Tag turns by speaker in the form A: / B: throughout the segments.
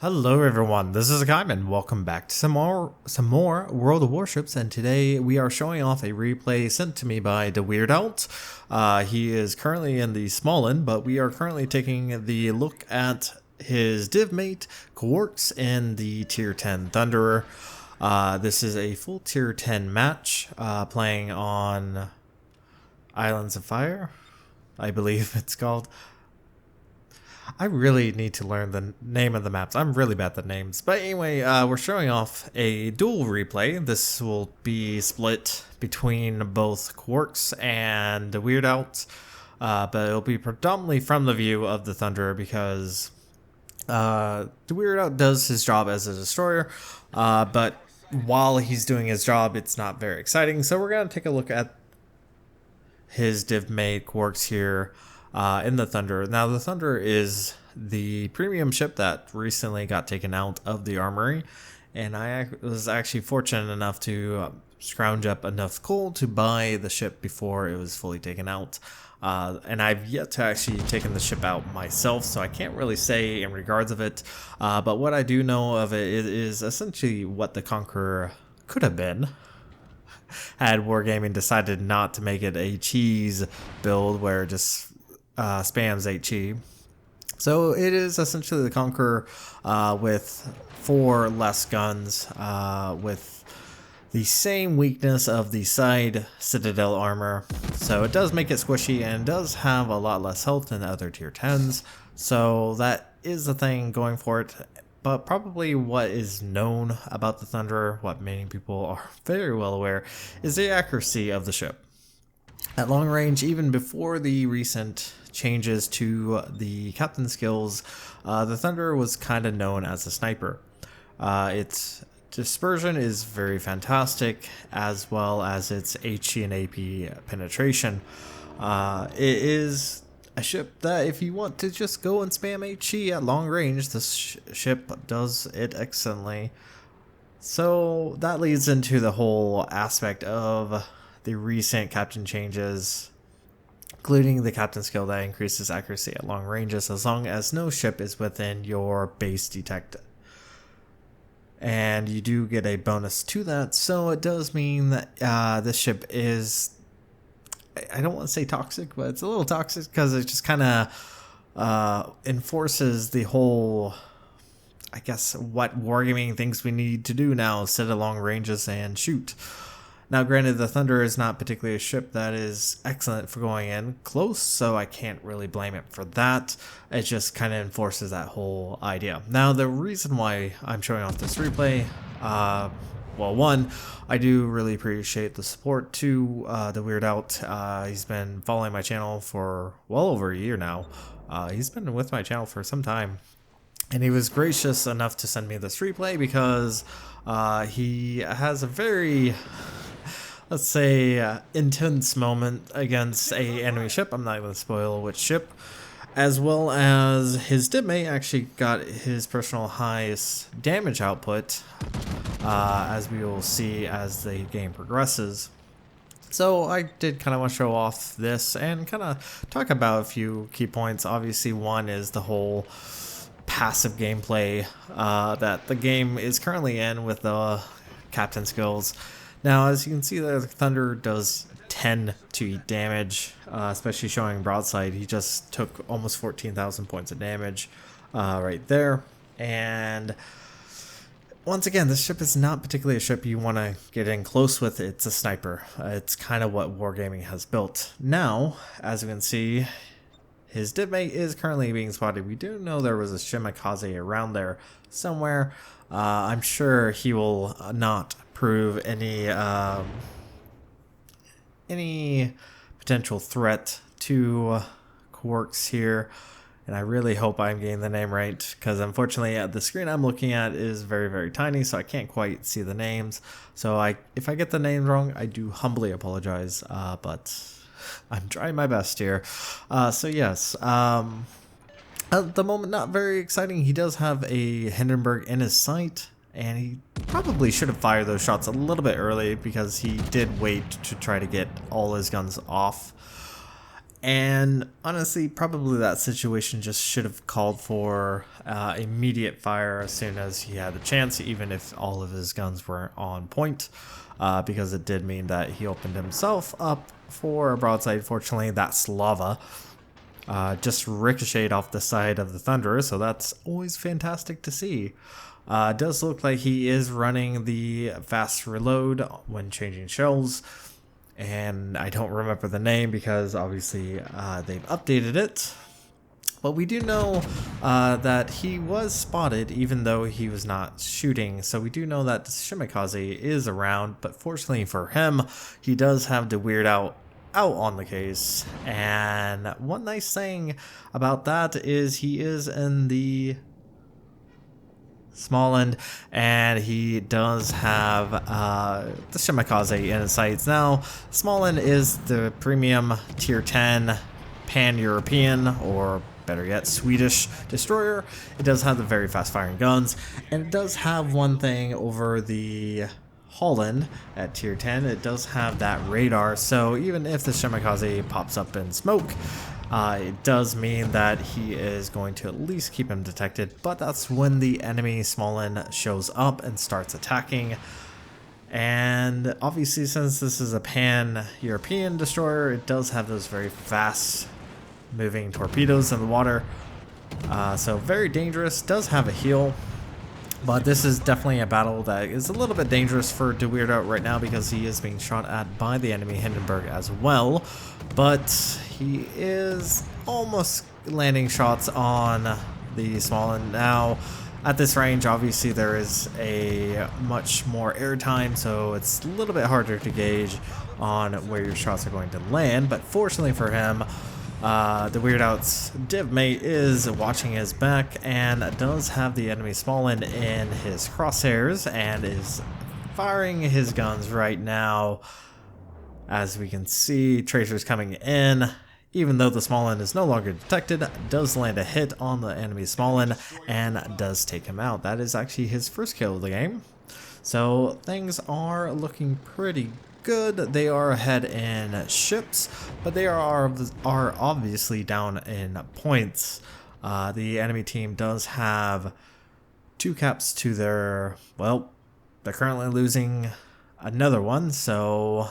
A: Hello everyone, this is Hakaym and welcome back to some more World of Warships, and today we are showing off a replay sent to me by the Weird Out. He is currently in the Smaland, but we are currently taking the look at his div mate Quarks in the tier 10 Thunderer. This is a full tier 10 match playing on Islands of Fire, I believe it's called. I really need to learn the name of the maps. I'm really bad at names. But anyway, we're showing off a dual replay. This will be split between both Quarks and the Weird Out. But it'll be predominantly from the view of the Thunderer because the Weird Out does his job as a destroyer. But while he's doing his job, it's not very exciting. So we're going to take a look at his div mate Quarks here. In the Thunder. Now the Thunder is the premium ship that recently got taken out of the armory, and I was actually fortunate enough to scrounge up enough coal to buy the ship before it was fully taken out. And I've yet to actually taken the ship out myself, so I can't really say in regards of it. But what I do know of it is essentially what the Conqueror could have been had Wargaming decided not to make it a cheese build where it just spams HE. So it is essentially the Conqueror with 4 less guns, with the same weakness of the side Citadel armor. So it does make it squishy and does have a lot less health than other tier 10s. So that is the thing going for it. But probably what is known about the Thunderer, what many people are very well aware, is the accuracy of the ship. At long range, even before the recent changes to the captain skills, the Thunderer was kind of known as a sniper. Its dispersion is very fantastic, as well as its HE and AP penetration. It is a ship that if you want to just go and spam HE at long range, this ship does it excellently. So that leads into the whole aspect of the recent captain changes, including the captain skill that increases accuracy at long ranges as long as no ship is within your base detect. And you do get a bonus to that, so it does mean that this ship is, I don't want to say toxic, but it's a little toxic because it just kind of enforces the whole, I guess, what Wargaming thinks we need to do now, set at long ranges and shoot. Now, granted, the Thunder is not particularly a ship that is excellent for going in close, so I can't really blame it for that. It just kind of enforces that whole idea. Now, the reason why I'm showing off this replay, well, one, I do really appreciate the support to the Weird Out. He's been following my channel for well over a year now. He's been with my channel for some time. And he was gracious enough to send me this replay because he has a very, let's say, intense moment against a enemy ship. I'm not going to spoil which ship. As well as his dipmate actually got his personal highest damage output, as we will see as the game progresses. So I did kind of want to show off this and kind of talk about a few key points. Obviously, one is the whole passive gameplay that the game is currently in with the captain skills. Now, as you can see, the Thunder does tend to eat damage, especially showing broadside. He just took almost 14,000 points of damage right there. And once again, this ship is not particularly a ship you want to get in close with. It's a sniper. It's kind of what Wargaming has built. Now, as you can see, his dipmate is currently being spotted. We do know there was a Shimakaze around there somewhere. I'm sure he will not prove any potential threat to Quarks here. And I really hope I'm getting the name right, because unfortunately the screen I'm looking at is very, very tiny, so I can't quite see the names. So if I get the names wrong, I do humbly apologize, but I'm trying my best here. So yes, at the moment, not very exciting. He does have a Hindenburg in his sight, and he probably should have fired those shots a little bit early because he did wait to try to get all his guns off. And honestly, probably that situation just should have called for immediate fire as soon as he had the chance, even if all of his guns weren't on point, because it did mean that he opened himself up for a broadside. Fortunately, that's lava. Just ricocheted off the side of the Thunderer, so that's always fantastic to see. It does look like he is running the fast reload when changing shells. And I don't remember the name because obviously they've updated it. But we do know that he was spotted even though he was not shooting. So we do know that Shimikaze is around, but fortunately for him, he does have the Weird out on the case. And one nice thing about that is he is in the Smaland, and he does have the Shimikaze in his sights. Now, Smaland is the premium tier 10 pan-European, or better yet, Swedish destroyer. It does have the very fast-firing guns, and it does have one thing over the Holland at tier 10. It does have that radar, so even if the Shimikaze pops up in smoke, it does mean that he is going to at least keep him detected, but that's when the enemy Smaland shows up and starts attacking. And obviously, since this is a pan-European destroyer, it does have those very fast moving torpedoes in the water, so very dangerous. Does have a heal, but this is definitely a battle that is a little bit dangerous for De Weirdo right now because he is being shot at by the enemy Hindenburg as well. But he is almost landing shots on the Smaland. Now, at this range, obviously there is a much more airtime, so it's a little bit harder to gauge on where your shots are going to land. But fortunately for him, the Weird Out's div mate is watching his back and does have the enemy Smaland in his crosshairs and is firing his guns right now. As we can see, tracers coming in. Even though the Smaland is no longer detected, does land a hit on the enemy Smaland and does take him out. That is actually his first kill of the game. So things are looking pretty good. They are ahead in ships, but they are obviously down in points. The enemy team does have 2 caps to their, well, they're currently losing another one, so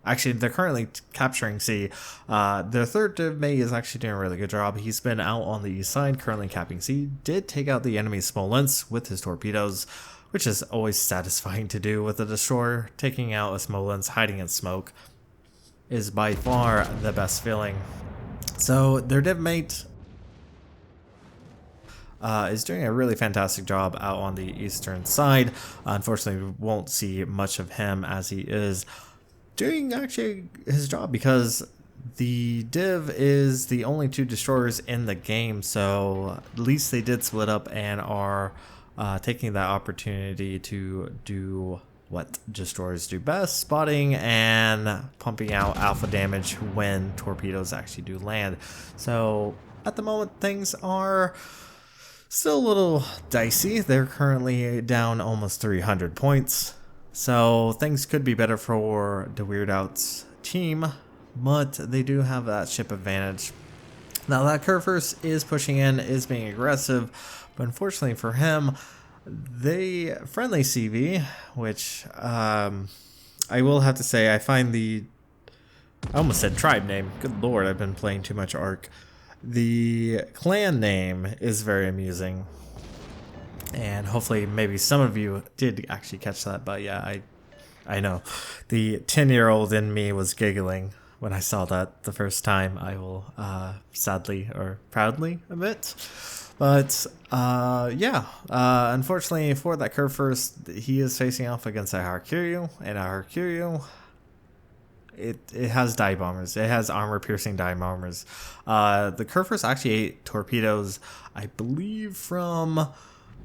A: actually they're currently capturing C. Their third div mate is actually doing a really good job. He's been out on the east side, currently capping C. Did take out the enemy Smolensk with his torpedoes, which is always satisfying to do with a destroyer. Taking out a Smolensk hiding in smoke is by far the best feeling. So their div mate is doing a really fantastic job out on the eastern side. Unfortunately, we won't see much of him as he is doing actually his job because the div is the only 2 destroyers in the game, so at least they did split up and are taking that opportunity to do what destroyers do best, spotting and pumping out alpha damage when torpedoes actually do land. So at the moment things are still a little dicey. They're currently down almost 300 points. So things could be better for the Weird Out's team, but they do have that ship advantage. Now that Kurfürst is pushing in, is being aggressive, but unfortunately for him, the friendly CV, which I will have to say I find I almost said tribe name. Good lord, I've been playing too much Ark. The clan name is very amusing. And hopefully maybe some of you did actually catch that, but yeah, I know. The 10-year-old in me was giggling when I saw that the first time, I will sadly or proudly admit. But yeah, unfortunately for that Kurfürst, he is facing off against a Hakaym, and a Hakaym, it has dive bombers. It has armor-piercing dive bombers. The Kurfürst actually ate torpedoes, I believe, from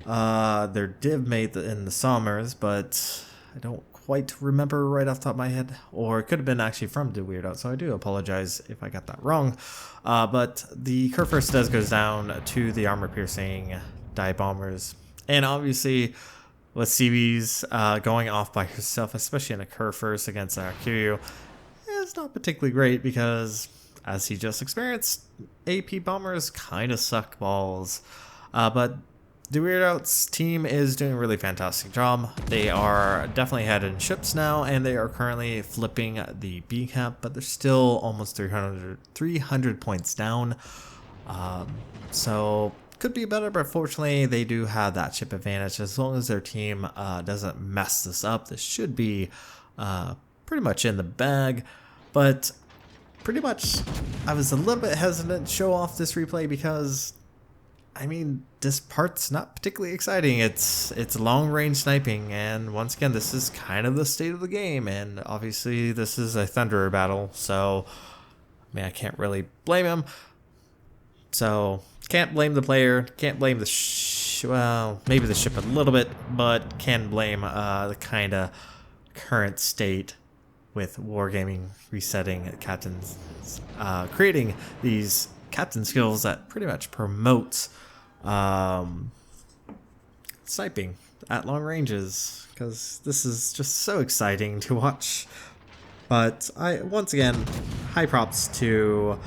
A: their div mate in the Sommers, but I don't quite remember right off the top of my head, or it could have been actually from the Weird Out, so I do apologize if I got that wrong. But the Kurfürst does goes down to the armor-piercing dive bombers, and obviously with CVs going off by herself, especially in a Kurfürst against a Hakaym, it's not particularly great because as he just experienced, AP bombers kind of suck balls. But the Weird Out's team is doing a really fantastic job. They are definitely ahead in ships now, and they are currently flipping the B cap, but they're still almost 300 points down. So could be better, but fortunately they do have that ship advantage. As long as their team doesn't mess this up, this should be pretty much in the bag. But pretty much I was a little bit hesitant to show off this replay because, I mean, this part's not particularly exciting. It's long range sniping, and once again, this is kind of the state of the game, and obviously this is a Thunderer battle, so I mean, I can't really blame him. So can't blame the player, can't blame the well, maybe the ship a little bit, but can blame the kind of current state with wargaming resetting captains, creating these captain skills that pretty much promotes sniping at long ranges, because this is just so exciting to watch. But once again, high props to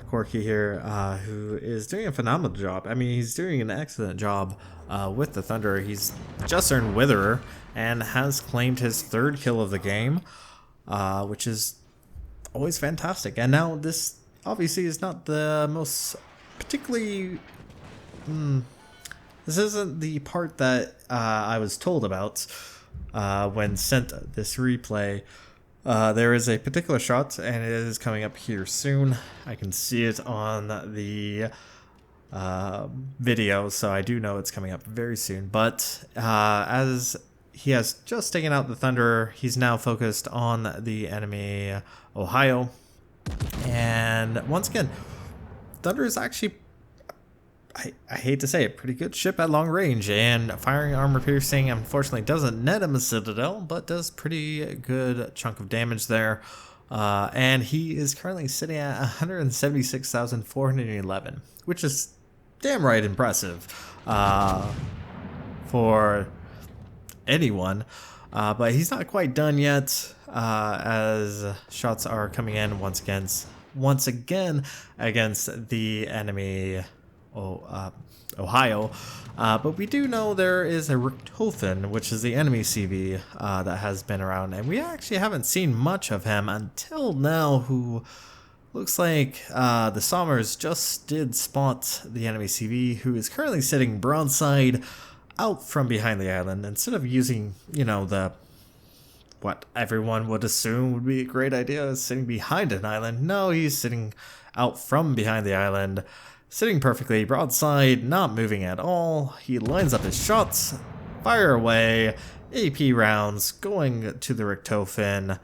A: Corky here, who is doing a phenomenal job. I mean, he's doing an excellent job with the Thunderer. He's just earned Witherer and has claimed his 3rd kill of the game, which is always fantastic. And now this obviously is not the most particularly this isn't the part that I was told about when sent this replay. There is a particular shot, and it is coming up here soon. I can see it on the video, so I do know it's coming up very soon. But as he has just taken out the Thunderer, he's now focused on the enemy Ohio. And once again, Thunder is actually, I hate to say it, pretty good ship at long range, and firing armor piercing unfortunately doesn't net him a citadel, but does pretty good chunk of damage there. And he is currently sitting at 176,411, which is damn right impressive for anyone. But he's not quite done yet, as shots are coming in once again against the enemy Ohio. But we do know there is a Richtofen, which is the enemy CV that has been around, and we actually haven't seen much of him until now, who looks like the Sommers just did spot the enemy CV, who is currently sitting broadside out from behind the island, instead of using, you know, what everyone would assume would be a great idea, is sitting behind an island. No, he's sitting out from behind the island, sitting perfectly broadside, not moving at all. He lines up his shots, fire away, AP rounds going to the Richtofen,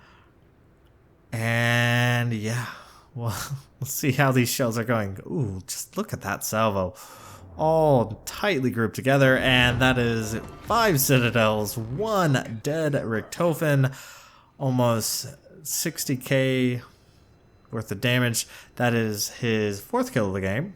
A: and yeah, well, let's see how these shells are going. Ooh, just look at that salvo. All tightly grouped together, and that is 5 citadels, 1 dead Richtofen, almost 60k worth of damage. That is his 4th kill of the game.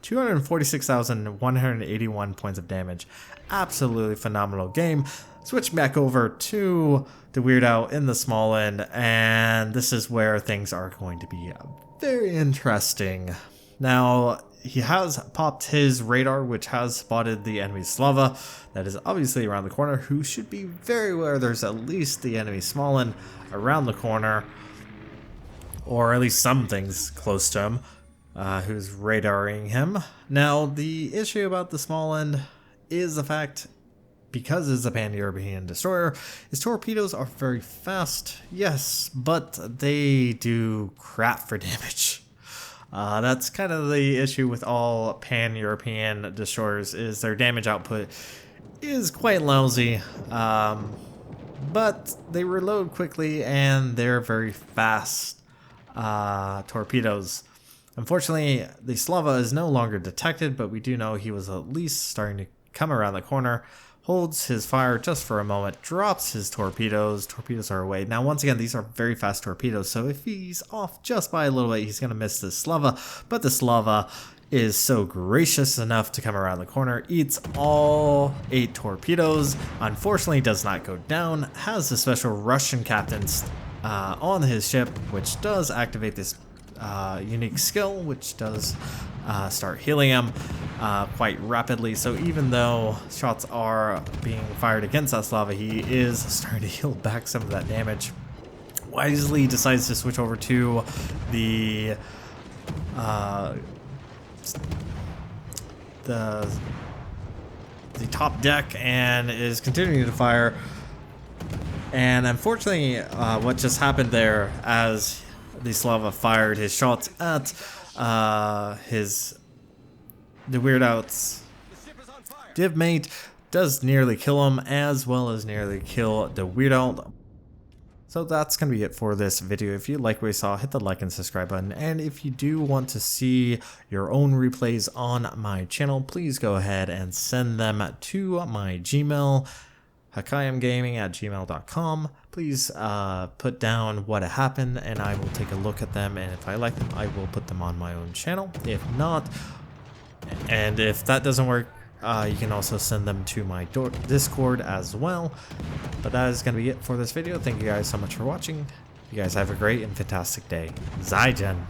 A: 246,181 points of damage. Absolutely phenomenal game. Switch back over to the Weird Out in the Smaland, and this is where things are going to be very interesting. Now, he has popped his radar, which has spotted the enemy Slava. That is obviously around the corner, who should be very aware there's at least the enemy Smaland around the corner, or at least some things close to him, who's radaring him. Now, the issue about the Smaland is the fact, because it's a pan-European destroyer, his torpedoes are very fast, yes, but they do crap for damage. That's kind of the issue with all pan-European destroyers, is their damage output is quite lousy, but they reload quickly and they're very fast torpedoes. Unfortunately, the Slava is no longer detected, but we do know he was at least starting to come around the corner, holds his fire just for a moment, drops his torpedoes. Torpedoes are away. Now, once again, these are very fast torpedoes, so if he's off just by a little bit, he's going to miss the Slava, but the Slava is so gracious enough to come around the corner, eats all 8 torpedoes, unfortunately does not go down, has the special Russian captains on his ship, which does activate this unique skill, which does start healing him quite rapidly. So even though shots are being fired against that Slava, he is starting to heal back some of that damage. Wisely decides to switch over to the top deck and is continuing to fire. And unfortunately, what just happened there, as the Slava fired his shots at the Weird Out's div mate, does nearly kill him, as well as nearly kill the Weird Out. So that's going to be it for this video. If you like what you saw, hit the like and subscribe button. And if you do want to see your own replays on my channel, please go ahead and send them to my Gmail, hakaymgaming@gmail.com. Please put down what happened and I will take a look at them. And if I like them, I will put them on my own channel. If not, and if that doesn't work, you can also send them to my Discord as well. But that is going to be it for this video. Thank you guys so much for watching. You guys have a great and fantastic day. Zaijen.